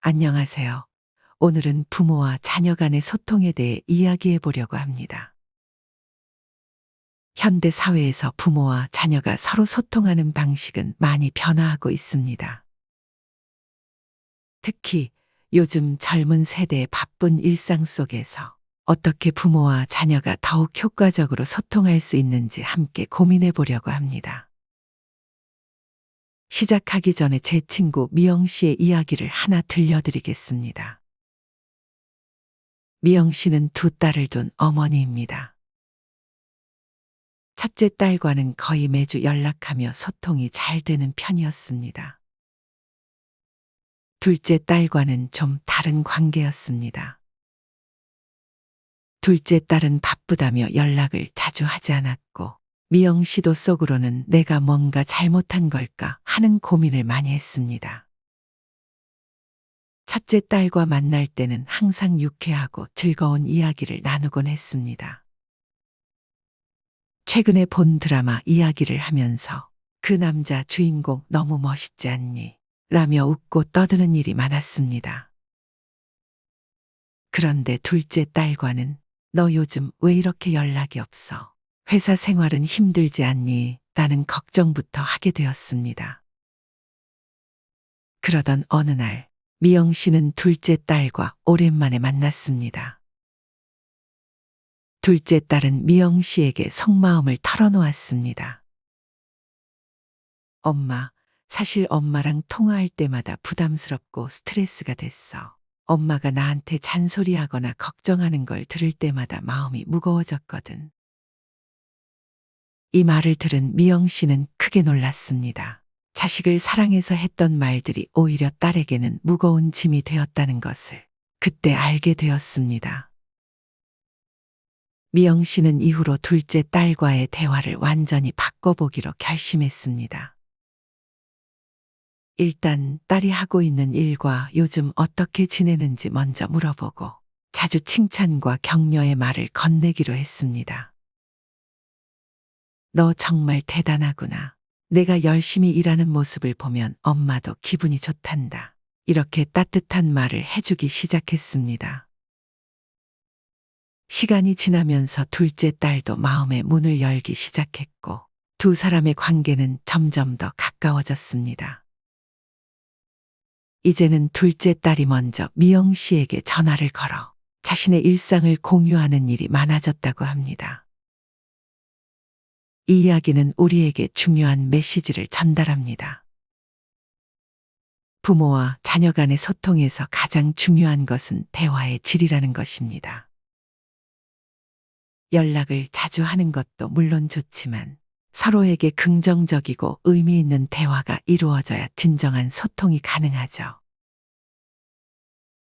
안녕하세요. 오늘은 부모와 자녀 간의 소통에 대해 이야기해 보려고 합니다. 현대 사회에서 부모와 자녀가 서로 소통하는 방식은 많이 변화하고 있습니다. 특히 요즘 젊은 세대의 바쁜 일상 속에서 어떻게 부모와 자녀가 더욱 효과적으로 소통할 수 있는지 함께 고민해 보려고 합니다. 시작하기 전에 제 친구 미영 씨의 이야기를 하나 들려드리겠습니다. 미영 씨는 두 딸을 둔 어머니입니다. 첫째 딸과는 거의 매주 연락하며 소통이 잘 되는 편이었습니다. 둘째 딸과는 좀 다른 관계였습니다. 둘째 딸은 바쁘다며 연락을 자주 하지 않았고, 미영 씨도 속으로는 내가 뭔가 잘못한 걸까 하는 고민을 많이 했습니다. 첫째 딸과 만날 때는 항상 유쾌하고 즐거운 이야기를 나누곤 했습니다. 최근에 본 드라마 이야기를 하면서 그 남자 주인공 너무 멋있지 않니? 라며 웃고 떠드는 일이 많았습니다. 그런데 둘째 딸과는 너 요즘 왜 이렇게 연락이 없어? 회사 생활은 힘들지 않니? 라는 걱정부터 하게 되었습니다. 그러던 어느 날 미영 씨는 둘째 딸과 오랜만에 만났습니다. 둘째 딸은 미영 씨에게 속마음을 털어놓았습니다. 엄마, 사실 엄마랑 통화할 때마다 부담스럽고 스트레스가 됐어. 엄마가 나한테 잔소리하거나 걱정하는 걸 들을 때마다 마음이 무거워졌거든. 이 말을 들은 미영 씨는 크게 놀랐습니다. 자식을 사랑해서 했던 말들이 오히려 딸에게는 무거운 짐이 되었다는 것을 그때 알게 되었습니다. 미영 씨는 이후로 둘째 딸과의 대화를 완전히 바꿔보기로 결심했습니다. 일단 딸이 하고 있는 일과 요즘 어떻게 지내는지 먼저 물어보고 자주 칭찬과 격려의 말을 건네기로 했습니다. 너 정말 대단하구나. 내가 열심히 일하는 모습을 보면 엄마도 기분이 좋단다. 이렇게 따뜻한 말을 해주기 시작했습니다. 시간이 지나면서 둘째 딸도 마음의 문을 열기 시작했고 두 사람의 관계는 점점 더 가까워졌습니다. 이제는 둘째 딸이 먼저 미영 씨에게 전화를 걸어 자신의 일상을 공유하는 일이 많아졌다고 합니다. 이 이야기는 우리에게 중요한 메시지를 전달합니다. 부모와 자녀 간의 소통에서 가장 중요한 것은 대화의 질이라는 것입니다. 연락을 자주 하는 것도 물론 좋지만 서로에게 긍정적이고 의미 있는 대화가 이루어져야 진정한 소통이 가능하죠.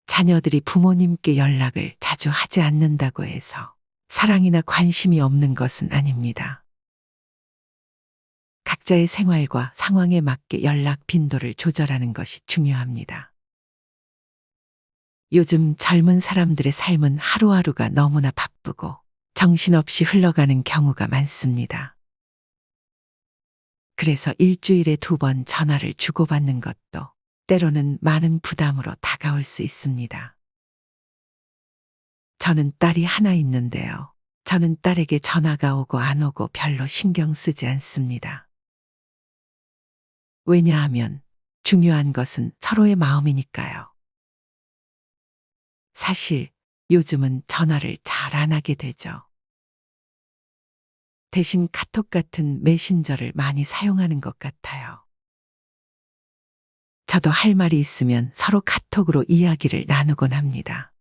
자녀들이 부모님께 연락을 자주 하지 않는다고 해서 사랑이나 관심이 없는 것은 아닙니다. 각자의 생활과 상황에 맞게 연락 빈도를 조절하는 것이 중요합니다. 요즘 젊은 사람들의 삶은 하루하루가 너무나 바쁘고 정신없이 흘러가는 경우가 많습니다. 그래서 일주일에 2번 전화를 주고받는 것도 때로는 많은 부담으로 다가올 수 있습니다. 저는 딸이 하나 있는데요. 저는 딸에게 전화가 오고 안 오고 별로 신경 쓰지 않습니다. 왜냐하면 중요한 것은 서로의 마음이니까요. 사실 요즘은 전화를 잘 안 하게 되죠. 대신 카톡 같은 메신저를 많이 사용하는 것 같아요. 저도 할 말이 있으면 서로 카톡으로 이야기를 나누곤 합니다.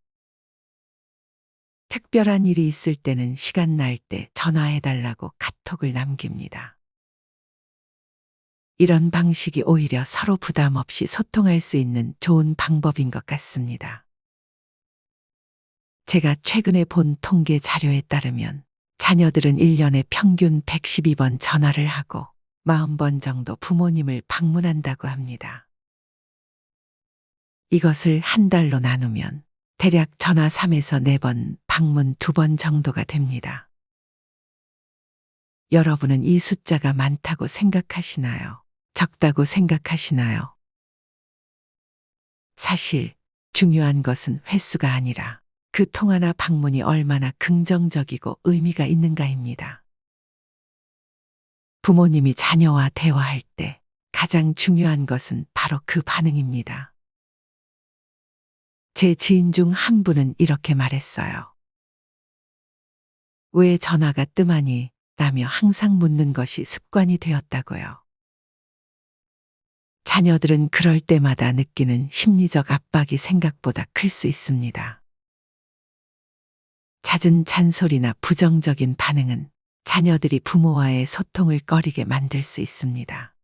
특별한 일이 있을 때는 시간 날 때 전화해달라고 카톡을 남깁니다. 이런 방식이 오히려 서로 부담 없이 소통할 수 있는 좋은 방법인 것 같습니다. 제가 최근에 본 통계 자료에 따르면 자녀들은 1년에 평균 112번 전화를 하고 40번 정도 부모님을 방문한다고 합니다. 이것을 한 달로 나누면 대략 전화 3에서 4번, 방문 2번 정도가 됩니다. 여러분은 이 숫자가 많다고 생각하시나요? 적다고 생각하시나요? 사실 중요한 것은 횟수가 아니라 그 통화나 방문이 얼마나 긍정적이고 의미가 있는가입니다. 부모님이 자녀와 대화할 때 가장 중요한 것은 바로 그 반응입니다. 제 지인 중 한 분은 이렇게 말했어요. 왜 전화가 뜸하니? 라며 항상 묻는 것이 습관이 되었다고요. 자녀들은 그럴 때마다 느끼는 심리적 압박이 생각보다 클 수 있습니다. 잦은 잔소리나 부정적인 반응은 자녀들이 부모와의 소통을 꺼리게 만들 수 있습니다.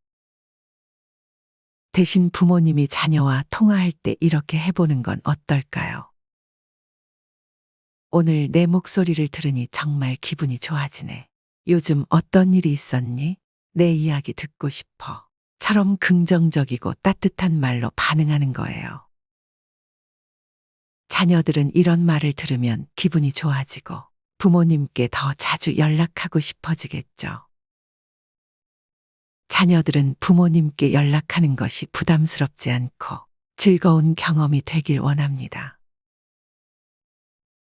대신 부모님이 자녀와 통화할 때 이렇게 해보는 건 어떨까요? 오늘 내 목소리를 들으니 정말 기분이 좋아지네. 요즘 어떤 일이 있었니? 내 이야기 듣고 싶어. 처럼 긍정적이고 따뜻한 말로 반응하는 거예요. 자녀들은 이런 말을 들으면 기분이 좋아지고 부모님께 더 자주 연락하고 싶어지겠죠. 자녀들은 부모님께 연락하는 것이 부담스럽지 않고 즐거운 경험이 되길 원합니다.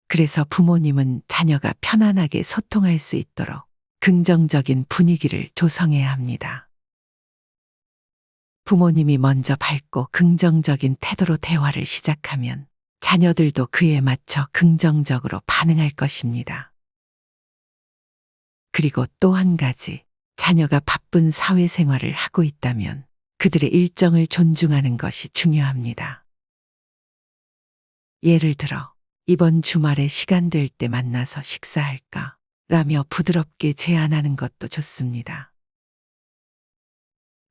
그래서 부모님은 자녀가 편안하게 소통할 수 있도록 긍정적인 분위기를 조성해야 합니다. 부모님이 먼저 밝고 긍정적인 태도로 대화를 시작하면 자녀들도 그에 맞춰 긍정적으로 반응할 것입니다. 그리고 또 한 가지, 자녀가 바쁜 사회생활을 하고 있다면 그들의 일정을 존중하는 것이 중요합니다. 예를 들어, 이번 주말에 시간 될 때 만나서 식사할까? 라며 부드럽게 제안하는 것도 좋습니다.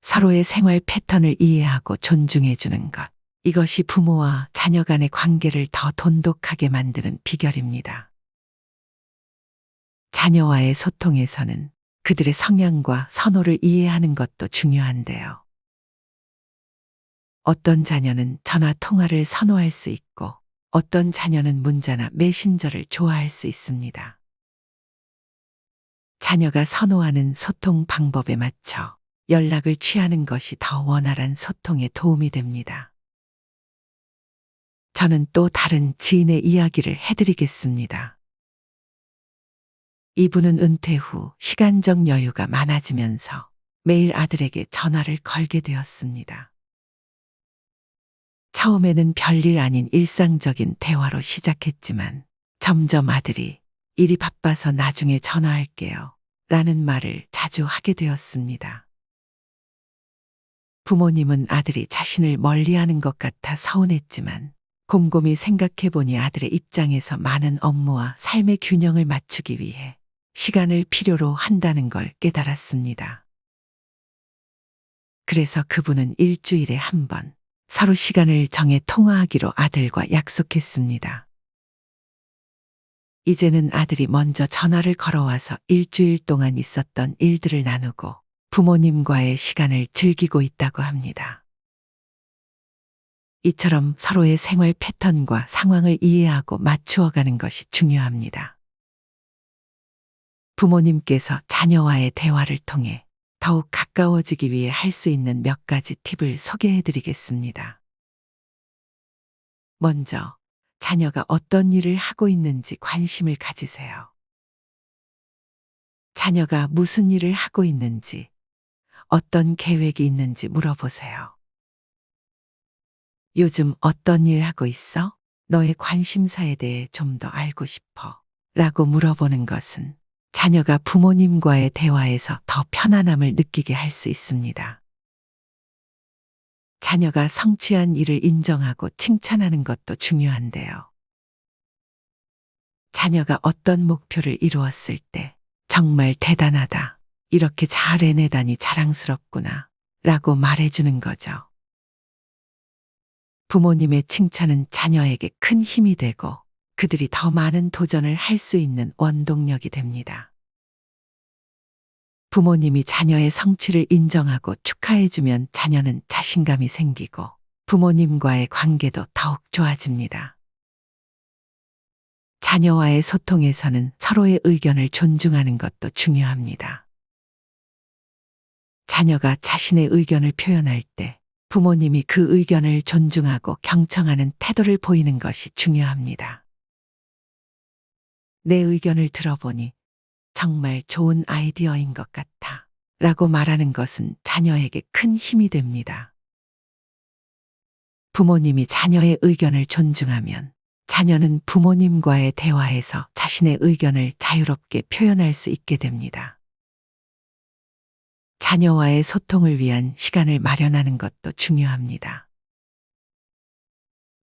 서로의 생활 패턴을 이해하고 존중해 주는 것. 이것이 부모와 자녀 간의 관계를 더 돈독하게 만드는 비결입니다. 자녀와의 소통에서는 그들의 성향과 선호를 이해하는 것도 중요한데요. 어떤 자녀는 전화 통화를 선호할 수 있고 어떤 자녀는 문자나 메신저를 좋아할 수 있습니다. 자녀가 선호하는 소통 방법에 맞춰 연락을 취하는 것이 더 원활한 소통에 도움이 됩니다. 저는 또 다른 지인의 이야기를 해드리겠습니다. 이분은 은퇴 후 시간적 여유가 많아지면서 매일 아들에게 전화를 걸게 되었습니다. 처음에는 별일 아닌 일상적인 대화로 시작했지만 점점 아들이 일이 바빠서 나중에 전화할게요. 라는 말을 자주 하게 되었습니다. 부모님은 아들이 자신을 멀리하는 것 같아 서운했지만 곰곰이 생각해보니 아들의 입장에서 많은 업무와 삶의 균형을 맞추기 위해 시간을 필요로 한다는 걸 깨달았습니다. 그래서 그분은 일주일에 한 번 서로 시간을 정해 통화하기로 아들과 약속했습니다. 이제는 아들이 먼저 전화를 걸어와서 일주일 동안 있었던 일들을 나누고 부모님과의 시간을 즐기고 있다고 합니다. 이처럼 서로의 생활 패턴과 상황을 이해하고 맞추어가는 것이 중요합니다. 부모님께서 자녀와의 대화를 통해 더욱 가까워지기 위해 할 수 있는 몇 가지 팁을 소개해 드리겠습니다. 먼저, 자녀가 어떤 일을 하고 있는지 관심을 가지세요. 자녀가 무슨 일을 하고 있는지, 어떤 계획이 있는지 물어보세요. 요즘 어떤 일 하고 있어? 너의 관심사에 대해 좀 더 알고 싶어. 라고 물어보는 것은 자녀가 부모님과의 대화에서 더 편안함을 느끼게 할 수 있습니다. 자녀가 성취한 일을 인정하고 칭찬하는 것도 중요한데요. 자녀가 어떤 목표를 이루었을 때 정말 대단하다. 이렇게 잘 해내다니 자랑스럽구나. 라고 말해주는 거죠. 부모님의 칭찬은 자녀에게 큰 힘이 되고 그들이 더 많은 도전을 할 수 있는 원동력이 됩니다. 부모님이 자녀의 성취를 인정하고 축하해주면 자녀는 자신감이 생기고 부모님과의 관계도 더욱 좋아집니다. 자녀와의 소통에서는 서로의 의견을 존중하는 것도 중요합니다. 자녀가 자신의 의견을 표현할 때 부모님이 그 의견을 존중하고 경청하는 태도를 보이는 것이 중요합니다. 내 의견을 들어보니 정말 좋은 아이디어인 것 같아. 라고 말하는 것은 자녀에게 큰 힘이 됩니다. 부모님이 자녀의 의견을 존중하면 자녀는 부모님과의 대화에서 자신의 의견을 자유롭게 표현할 수 있게 됩니다. 자녀와의 소통을 위한 시간을 마련하는 것도 중요합니다.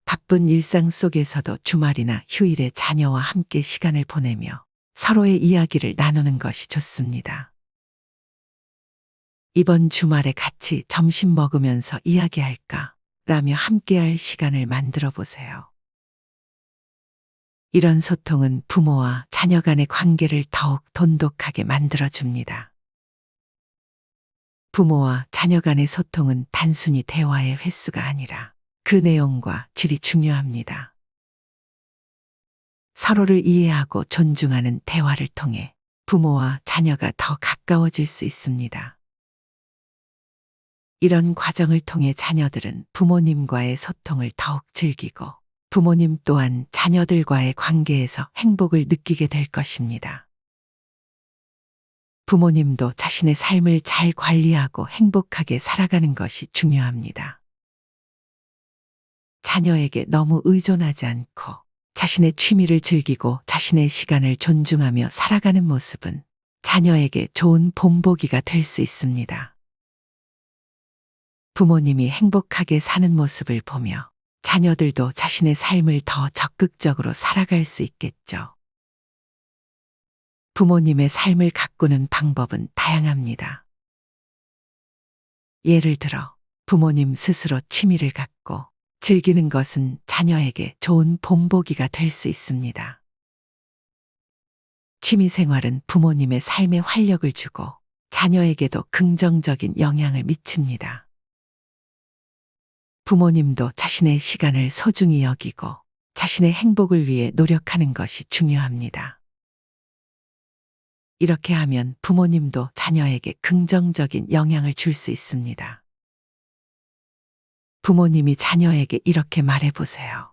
바쁜 일상 속에서도 주말이나 휴일에 자녀와 함께 시간을 보내며 서로의 이야기를 나누는 것이 좋습니다. 이번 주말에 같이 점심 먹으면서 이야기할까? 라며 함께할 시간을 만들어 보세요. 이런 소통은 부모와 자녀 간의 관계를 더욱 돈독하게 만들어줍니다. 부모와 자녀 간의 소통은 단순히 대화의 횟수가 아니라 그 내용과 질이 중요합니다. 서로를 이해하고 존중하는 대화를 통해 부모와 자녀가 더 가까워질 수 있습니다. 이런 과정을 통해 자녀들은 부모님과의 소통을 더욱 즐기고 부모님 또한 자녀들과의 관계에서 행복을 느끼게 될 것입니다. 부모님도 자신의 삶을 잘 관리하고 행복하게 살아가는 것이 중요합니다. 자녀에게 너무 의존하지 않고 자신의 취미를 즐기고 자신의 시간을 존중하며 살아가는 모습은 자녀에게 좋은 본보기가 될 수 있습니다. 부모님이 행복하게 사는 모습을 보며 자녀들도 자신의 삶을 더 적극적으로 살아갈 수 있겠죠. 부모님의 삶을 가꾸는 방법은 다양합니다. 예를 들어 부모님 스스로 취미를 갖고 즐기는 것은 자녀에게 좋은 본보기가 될 수 있습니다. 취미 생활은 부모님의 삶에 활력을 주고 자녀에게도 긍정적인 영향을 미칩니다. 부모님도 자신의 시간을 소중히 여기고 자신의 행복을 위해 노력하는 것이 중요합니다. 이렇게 하면 부모님도 자녀에게 긍정적인 영향을 줄 수 있습니다. 부모님이 자녀에게 이렇게 말해보세요.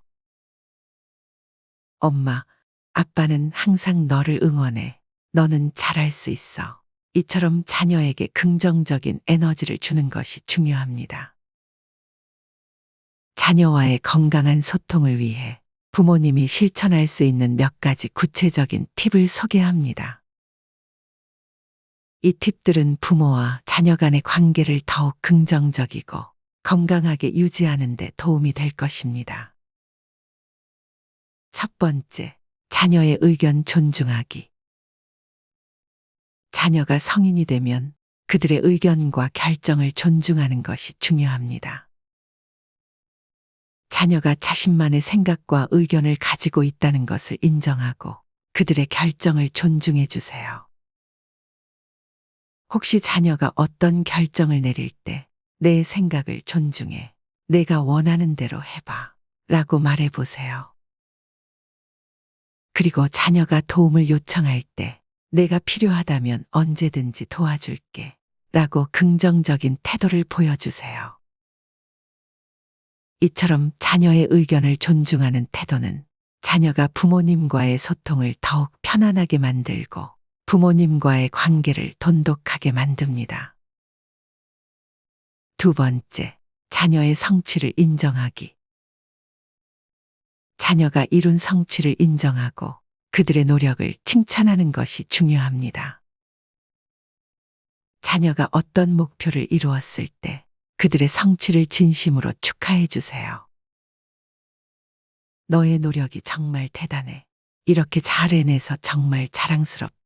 엄마, 아빠는 항상 너를 응원해. 너는 잘할 수 있어. 이처럼 자녀에게 긍정적인 에너지를 주는 것이 중요합니다. 자녀와의 건강한 소통을 위해 부모님이 실천할 수 있는 몇 가지 구체적인 팁을 소개합니다. 이 팁들은 부모와 자녀 간의 관계를 더욱 긍정적이고 건강하게 유지하는 데 도움이 될 것입니다. 첫 번째, 자녀의 의견 존중하기. 자녀가 성인이 되면 그들의 의견과 결정을 존중하는 것이 중요합니다. 자녀가 자신만의 생각과 의견을 가지고 있다는 것을 인정하고 그들의 결정을 존중해 주세요. 혹시 자녀가 어떤 결정을 내릴 때 내 생각을 존중해. 내가 원하는 대로 해봐. 라고 말해보세요. 그리고 자녀가 도움을 요청할 때 내가 필요하다면 언제든지 도와줄게. 라고 긍정적인 태도를 보여주세요. 이처럼 자녀의 의견을 존중하는 태도는 자녀가 부모님과의 소통을 더욱 편안하게 만들고 부모님과의 관계를 돈독하게 만듭니다. 두 번째, 자녀의 성취를 인정하기. 자녀가 이룬 성취를 인정하고 그들의 노력을 칭찬하는 것이 중요합니다. 자녀가 어떤 목표를 이루었을 때 그들의 성취를 진심으로 축하해 주세요. 너의 노력이 정말 대단해. 이렇게 잘 해내서 정말 자랑스럽다.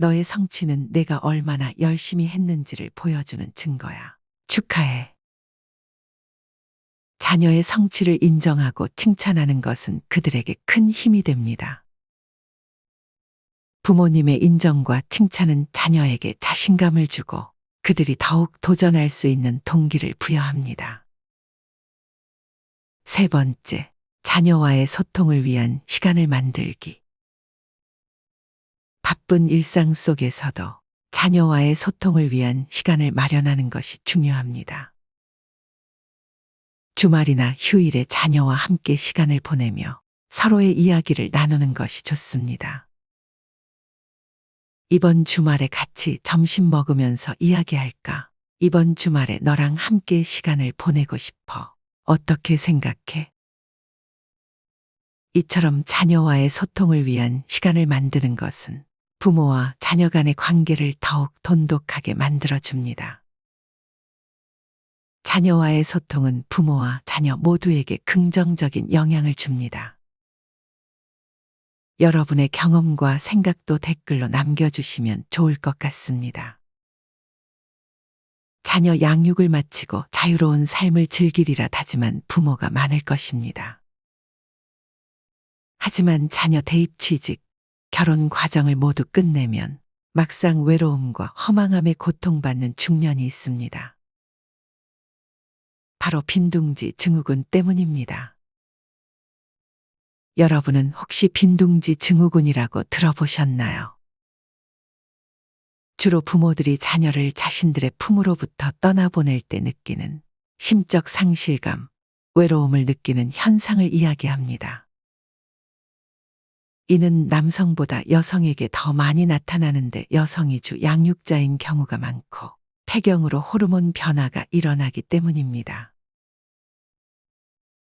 너의 성취는 내가 얼마나 열심히 했는지를 보여주는 증거야. 축하해. 자녀의 성취를 인정하고 칭찬하는 것은 그들에게 큰 힘이 됩니다. 부모님의 인정과 칭찬은 자녀에게 자신감을 주고 그들이 더욱 도전할 수 있는 동기를 부여합니다. 세 번째, 자녀와의 소통을 위한 시간을 만들기. 바쁜 일상 속에서도 자녀와의 소통을 위한 시간을 마련하는 것이 중요합니다. 주말이나 휴일에 자녀와 함께 시간을 보내며 서로의 이야기를 나누는 것이 좋습니다. 이번 주말에 같이 점심 먹으면서 이야기할까? 이번 주말에 너랑 함께 시간을 보내고 싶어. 어떻게 생각해? 이처럼 자녀와의 소통을 위한 시간을 만드는 것은 부모와 자녀 간의 관계를 더욱 돈독하게 만들어줍니다. 자녀와의 소통은 부모와 자녀 모두에게 긍정적인 영향을 줍니다. 여러분의 경험과 생각도 댓글로 남겨주시면 좋을 것 같습니다. 자녀 양육을 마치고 자유로운 삶을 즐기리라 다짐한 부모가 많을 것입니다. 하지만 자녀 대입 취직, 결혼 과정을 모두 끝내면 막상 외로움과 허망함에 고통받는 중년이 있습니다. 바로 빈둥지 증후군 때문입니다. 여러분은 혹시 빈둥지 증후군이라고 들어보셨나요? 주로 부모들이 자녀를 자신들의 품으로부터 떠나보낼 때 느끼는 심적 상실감, 외로움을 느끼는 현상을 이야기합니다. 이는 남성보다 여성에게 더 많이 나타나는데 여성이 주 양육자인 경우가 많고 폐경으로 호르몬 변화가 일어나기 때문입니다.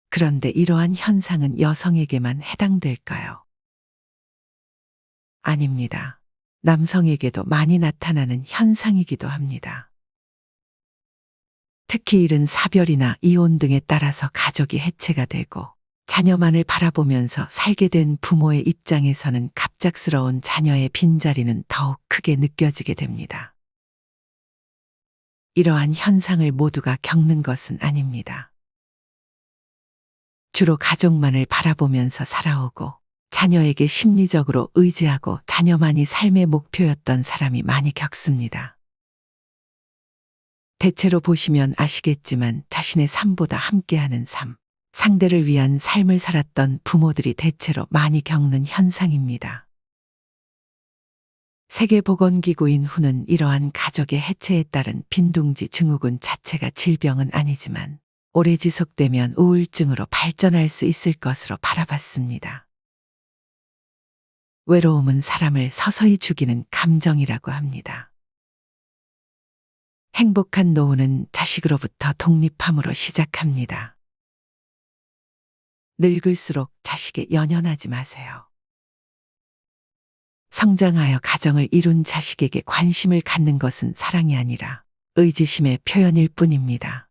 그런데 이러한 현상은 여성에게만 해당될까요? 아닙니다. 남성에게도 많이 나타나는 현상이기도 합니다. 특히 이른 사별이나 이혼 등에 따라서 가족이 해체가 되고 자녀만을 바라보면서 살게 된 부모의 입장에서는 갑작스러운 자녀의 빈자리는 더욱 크게 느껴지게 됩니다. 이러한 현상을 모두가 겪는 것은 아닙니다. 주로 가족만을 바라보면서 살아오고 자녀에게 심리적으로 의지하고 자녀만이 삶의 목표였던 사람이 많이 겪습니다. 대체로 보시면 아시겠지만 자신의 삶보다 함께하는 삶, 상대를 위한 삶을 살았던 부모들이 대체로 많이 겪는 현상입니다. 세계보건기구인 WHO는 이러한 가족의 해체에 따른 빈둥지 증후군 자체가 질병은 아니지만 오래 지속되면 우울증으로 발전할 수 있을 것으로 바라봤습니다. 외로움은 사람을 서서히 죽이는 감정이라고 합니다. 행복한 노후는 자식으로부터 독립함으로 시작합니다. 늙을수록 자식에 연연하지 마세요. 성장하여 가정을 이룬 자식에게 관심을 갖는 것은 사랑이 아니라 의지심의 표현일 뿐입니다.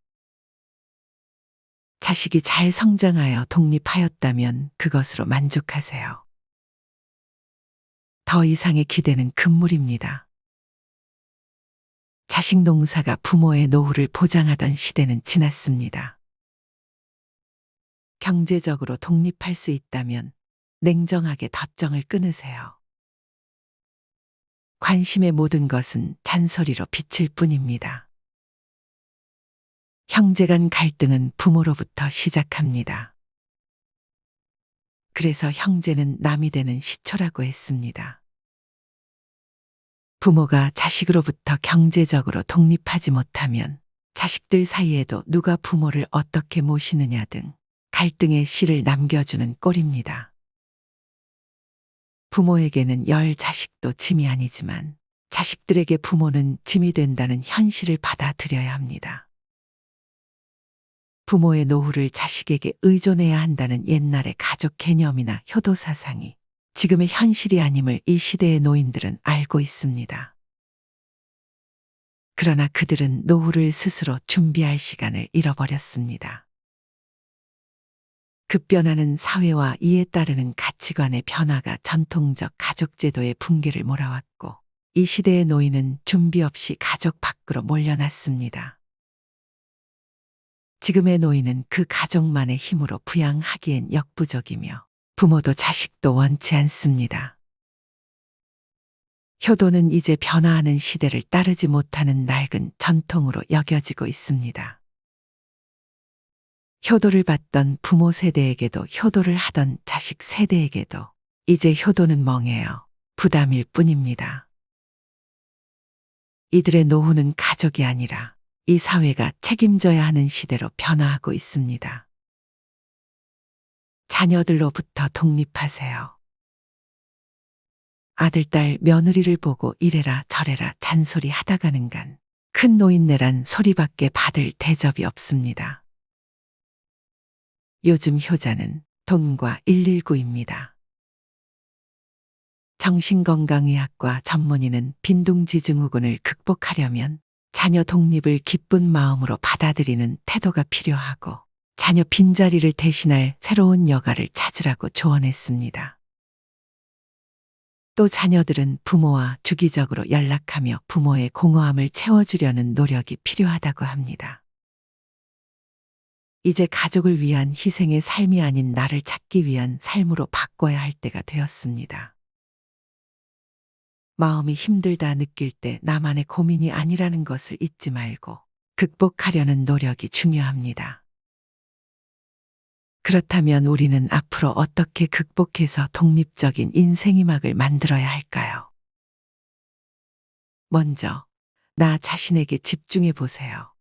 자식이 잘 성장하여 독립하였다면 그것으로 만족하세요. 더 이상의 기대는 금물입니다. 자식 농사가 부모의 노후를 보장하던 시대는 지났습니다. 경제적으로 독립할 수 있다면 냉정하게 덧정을 끊으세요. 관심의 모든 것은 잔소리로 비칠 뿐입니다. 형제 간 갈등은 부모로부터 시작합니다. 그래서 형제는 남이 되는 시초라고 했습니다. 부모가 자식으로부터 경제적으로 독립하지 못하면 자식들 사이에도 누가 부모를 어떻게 모시느냐 등 갈등의 씨를 남겨주는 꼴입니다. 부모에게는 열 자식도 짐이 아니지만 자식들에게 부모는 짐이 된다는 현실을 받아들여야 합니다. 부모의 노후를 자식에게 의존해야 한다는 옛날의 가족 개념이나 효도 사상이 지금의 현실이 아님을 이 시대의 노인들은 알고 있습니다. 그러나 그들은 노후를 스스로 준비할 시간을 잃어버렸습니다. 급변하는 사회와 이에 따르는 가치관의 변화가 전통적 가족제도의 붕괴를 몰아왔고 이 시대의 노인은 준비 없이 가족 밖으로 몰려났습니다. 지금의 노인은 그 가족만의 힘으로 부양하기엔 역부족이며 부모도 자식도 원치 않습니다. 효도는 이제 변화하는 시대를 따르지 못하는 낡은 전통으로 여겨지고 있습니다. 효도를 받던 부모 세대에게도 효도를 하던 자식 세대에게도 이제 효도는 멍해요. 부담일 뿐입니다. 이들의 노후는 가족이 아니라 이 사회가 책임져야 하는 시대로 변화하고 있습니다. 자녀들로부터 독립하세요. 아들, 딸, 며느리를 보고 이래라 저래라 잔소리 하다가는 간 큰 노인네란 소리밖에 받을 대접이 없습니다. 요즘 효자는 돈과 119입니다. 정신건강의학과 전문의는 빈둥지증후군을 극복하려면 자녀 독립을 기쁜 마음으로 받아들이는 태도가 필요하고 자녀 빈자리를 대신할 새로운 여가를 찾으라고 조언했습니다. 또 자녀들은 부모와 주기적으로 연락하며 부모의 공허함을 채워주려는 노력이 필요하다고 합니다. 이제 가족을 위한 희생의 삶이 아닌 나를 찾기 위한 삶으로 바꿔야 할 때가 되었습니다. 마음이 힘들다 느낄 때 나만의 고민이 아니라는 것을 잊지 말고 극복하려는 노력이 중요합니다. 그렇다면 우리는 앞으로 어떻게 극복해서 독립적인 인생 이막을 만들어야 할까요? 먼저, 나 자신에게 집중해 보세요.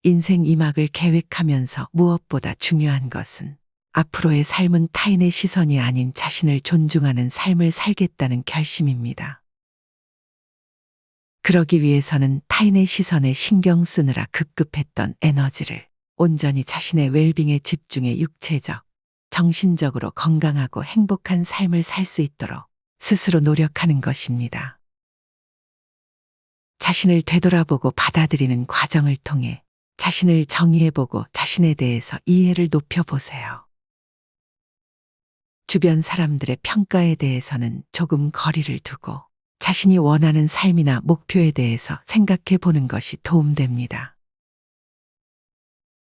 인생 이막을 계획하면서 무엇보다 중요한 것은 앞으로의 삶은 타인의 시선이 아닌 자신을 존중하는 삶을 살겠다는 결심입니다. 그러기 위해서는 타인의 시선에 신경 쓰느라 급급했던 에너지를 온전히 자신의 웰빙에 집중해 육체적, 정신적으로 건강하고 행복한 삶을 살 수 있도록 스스로 노력하는 것입니다. 자신을 되돌아보고 받아들이는 과정을 통해 자신을 정의해보고 자신에 대해서 이해를 높여보세요. 주변 사람들의 평가에 대해서는 조금 거리를 두고 자신이 원하는 삶이나 목표에 대해서 생각해 보는 것이 도움됩니다.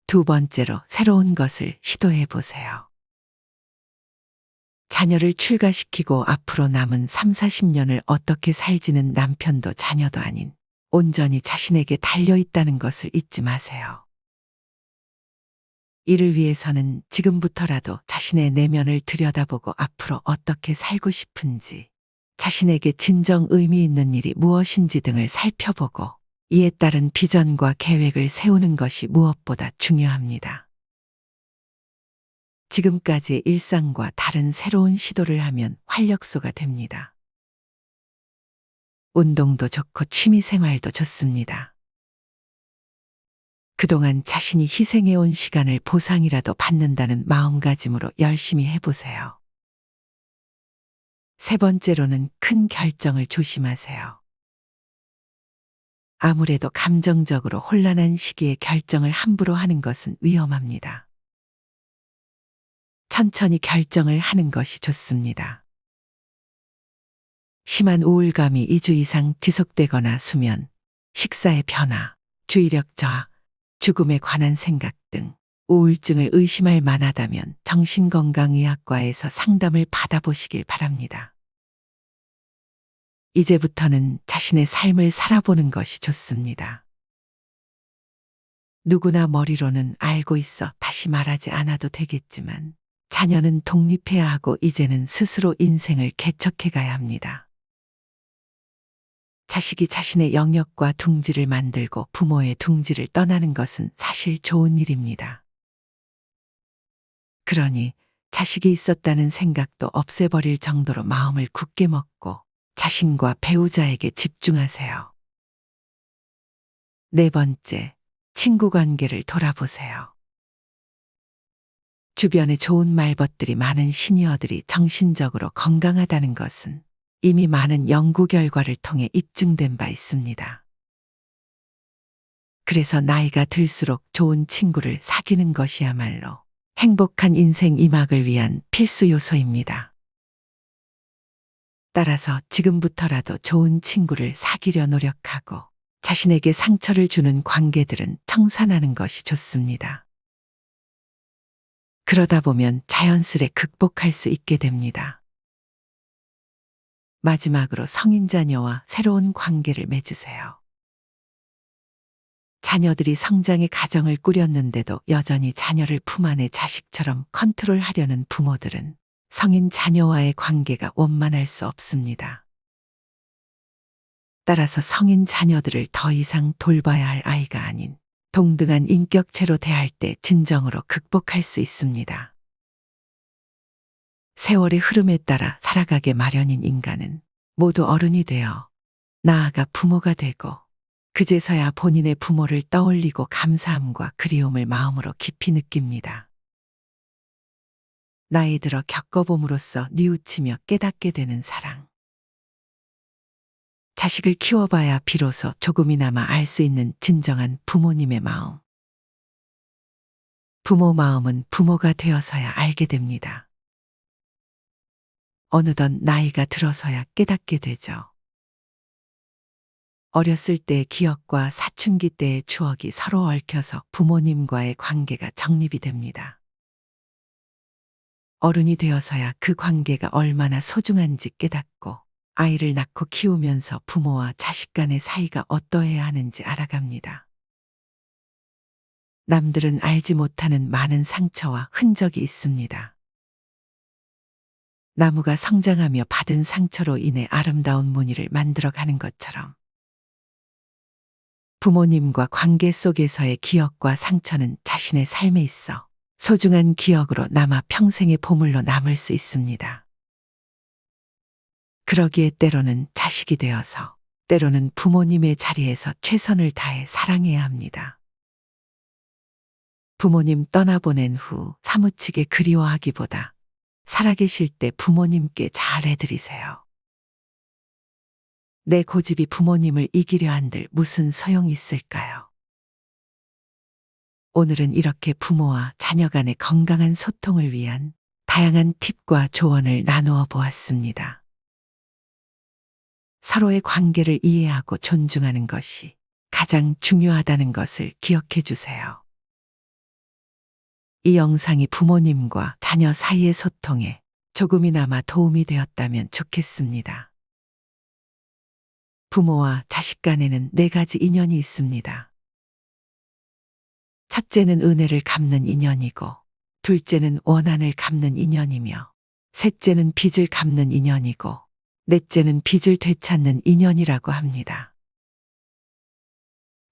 두 번째로 새로운 것을 시도해 보세요. 자녀를 출가시키고 앞으로 남은 3, 40년을 어떻게 살지는 남편도 자녀도 아닌 온전히 자신에게 달려있다는 것을 잊지 마세요. 이를 위해서는 지금부터라도 자신의 내면을 들여다보고 앞으로 어떻게 살고 싶은지, 자신에게 진정 의미 있는 일이 무엇인지 등을 살펴보고 이에 따른 비전과 계획을 세우는 것이 무엇보다 중요합니다. 지금까지의 일상과 다른 새로운 시도를 하면 활력소가 됩니다. 운동도 좋고 취미 생활도 좋습니다. 그동안 자신이 희생해온 시간을 보상이라도 받는다는 마음가짐으로 열심히 해보세요. 세 번째로는 큰 결정을 조심하세요. 아무래도 감정적으로 혼란한 시기에 결정을 함부로 하는 것은 위험합니다. 천천히 결정을 하는 것이 좋습니다. 심한 우울감이 2주 이상 지속되거나 수면, 식사의 변화, 주의력 저하, 죽음에 관한 생각 등 우울증을 의심할 만하다면 정신건강의학과에서 상담을 받아보시길 바랍니다. 이제부터는 자신의 삶을 살아보는 것이 좋습니다. 누구나 머리로는 알고 있어 다시 말하지 않아도 되겠지만 자녀는 독립해야 하고 이제는 스스로 인생을 개척해 가야 합니다. 자식이 자신의 영역과 둥지를 만들고 부모의 둥지를 떠나는 것은 사실 좋은 일입니다. 그러니 자식이 있었다는 생각도 없애버릴 정도로 마음을 굳게 먹고 자신과 배우자에게 집중하세요. 네 번째, 친구 관계를 돌아보세요. 주변에 좋은 말벗들이 많은 시니어들이 정신적으로 건강하다는 것은 이미 많은 연구 결과를 통해 입증된 바 있습니다. 그래서 나이가 들수록 좋은 친구를 사귀는 것이야말로 행복한 인생 이막을 위한 필수 요소입니다. 따라서 지금부터라도 좋은 친구를 사귀려 노력하고 자신에게 상처를 주는 관계들은 청산하는 것이 좋습니다. 그러다 보면 자연스레 극복할 수 있게 됩니다. 마지막으로 성인 자녀와 새로운 관계를 맺으세요. 자녀들이 성장의 가정을 꾸렸는데도 여전히 자녀를 품 안의 자식처럼 컨트롤하려는 부모들은 성인 자녀와의 관계가 원만할 수 없습니다. 따라서 성인 자녀들을 더 이상 돌봐야 할 아이가 아닌 동등한 인격체로 대할 때 진정으로 극복할 수 있습니다. 세월의 흐름에 따라 살아가게 마련인 인간은 모두 어른이 되어 나아가 부모가 되고 그제서야 본인의 부모를 떠올리고 감사함과 그리움을 마음으로 깊이 느낍니다. 나이 들어 겪어봄으로써 뉘우치며 깨닫게 되는 사랑. 자식을 키워봐야 비로소 조금이나마 알 수 있는 진정한 부모님의 마음. 부모 마음은 부모가 되어서야 알게 됩니다. 어느덧 나이가 들어서야 깨닫게 되죠. 어렸을 때의 기억과 사춘기 때의 추억이 서로 얽혀서 부모님과의 관계가 정립이 됩니다. 어른이 되어서야 그 관계가 얼마나 소중한지 깨닫고 아이를 낳고 키우면서 부모와 자식 간의 사이가 어떠해야 하는지 알아갑니다. 남들은 알지 못하는 많은 상처와 흔적이 있습니다. 나무가 성장하며 받은 상처로 인해 아름다운 무늬를 만들어가는 것처럼 부모님과 관계 속에서의 기억과 상처는 자신의 삶에 있어 소중한 기억으로 남아 평생의 보물로 남을 수 있습니다. 그러기에 때로는 자식이 되어서 때로는 부모님의 자리에서 최선을 다해 사랑해야 합니다. 부모님 떠나보낸 후 사무치게 그리워하기보다 살아계실 때 부모님께 잘해드리세요. 내 고집이 부모님을 이기려 한들 무슨 소용이 있을까요? 오늘은 이렇게 부모와 자녀 간의 건강한 소통을 위한 다양한 팁과 조언을 나누어 보았습니다. 서로의 관계를 이해하고 존중하는 것이 가장 중요하다는 것을 기억해 주세요. 이 영상이 부모님과 자녀 사이의 소통에 조금이나마 도움이 되었다면 좋겠습니다. 부모와 자식 간에는 4가지 인연이 있습니다. 첫째는 은혜를 갚는 인연이고, 둘째는 원한을 갚는 인연이며, 셋째는 빚을 갚는 인연이고, 넷째는 빚을 되찾는 인연이라고 합니다.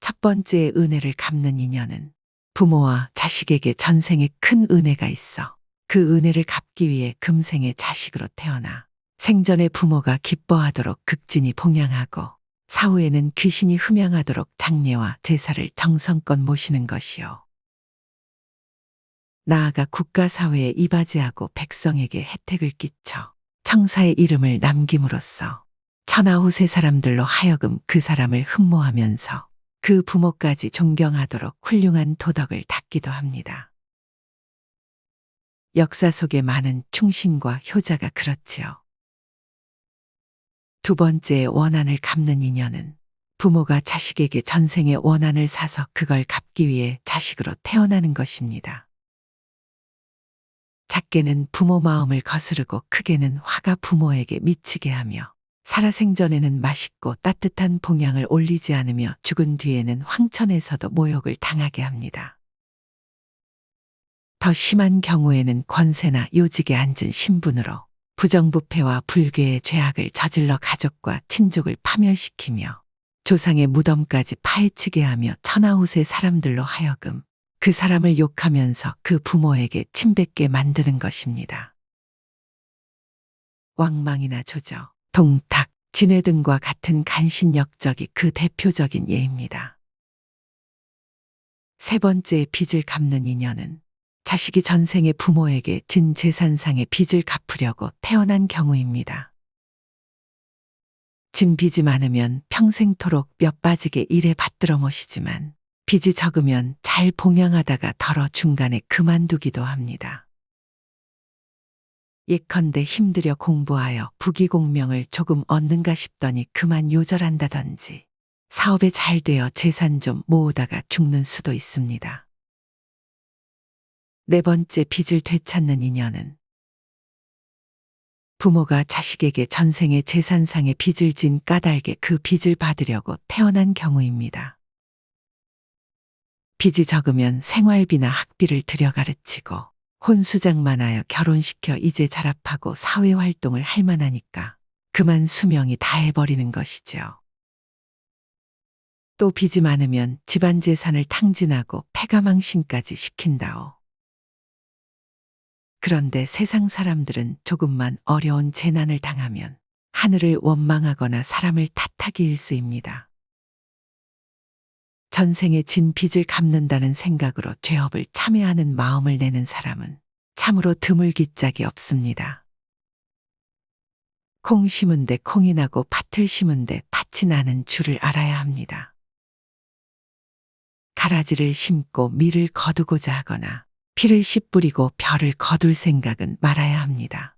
첫 번째의 은혜를 갚는 인연은 부모와 자식에게 전생에 큰 은혜가 있어 그 은혜를 갚기 위해 금생의 자식으로 태어나 생전에 부모가 기뻐하도록 극진히 봉양하고 사후에는 귀신이 흠양하도록 장례와 제사를 정성껏 모시는 것이요. 나아가 국가사회에 이바지하고 백성에게 혜택을 끼쳐 청사의 이름을 남김으로써 천하후세 사람들로 하여금 그 사람을 흠모하면서 그 부모까지 존경하도록 훌륭한 도덕을 닦기도 합니다. 역사 속에 많은 충신과 효자가 그렇지요. 두 번째의 원한을 갚는 인연은 부모가 자식에게 전생의 원한을 사서 그걸 갚기 위해 자식으로 태어나는 것입니다. 작게는 부모 마음을 거스르고 크게는 화가 부모에게 미치게 하며 살아생전에는 맛있고 따뜻한 봉양을 올리지 않으며 죽은 뒤에는 황천에서도 모욕을 당하게 합니다. 더 심한 경우에는 권세나 요직에 앉은 신분으로 부정부패와 불교의 죄악을 저질러 가족과 친족을 파멸시키며 조상의 무덤까지 파헤치게 하며 천하후세 사람들로 하여금 그 사람을 욕하면서 그 부모에게 침뱉게 만드는 것입니다. 왕망이나 조저, 동탁, 진회 등과 같은 간신역적이 그 대표적인 예입니다. 세 번째 빚을 갚는 인연은 자식이 전생의 부모에게 진 재산상의 빚을 갚으려고 태어난 경우입니다. 진 빚이 많으면 평생토록 몇 빠지게 일에 받들어 모시지만 빚이 적으면 잘 봉양하다가 덜어 중간에 그만두기도 합니다. 예컨대 힘들여 공부하여 부귀공명을 조금 얻는가 싶더니 그만 요절한다든지 사업에 잘 되어 재산 좀 모으다가 죽는 수도 있습니다. 네 번째 빚을 되찾는 인연은 부모가 자식에게 전생의 재산상의 빚을 진 까닭에 그 빚을 받으려고 태어난 경우입니다. 빚이 적으면 생활비나 학비를 들여 가르치고 혼수장만하여 결혼시켜 이제 자랍하고 사회활동을 할 만하니까 그만 수명이 다해버리는 것이죠. 또 빚이 많으면 집안 재산을 탕진하고 패가망신까지 시킨다오. 그런데 세상 사람들은 조금만 어려운 재난을 당하면 하늘을 원망하거나 사람을 탓하기 일쑤입니다. 전생에 진 빚을 갚는다는 생각으로 죄업을 참회하는 마음을 내는 사람은 참으로 드물기 짝이 없습니다. 콩 심은 데 콩이 나고 밭을 심은 데 밭이 나는 줄을 알아야 합니다. 가라지를 심고 밀을 거두고자 하거나 피를 씨 뿌리고 벼를 거둘 생각은 말아야 합니다.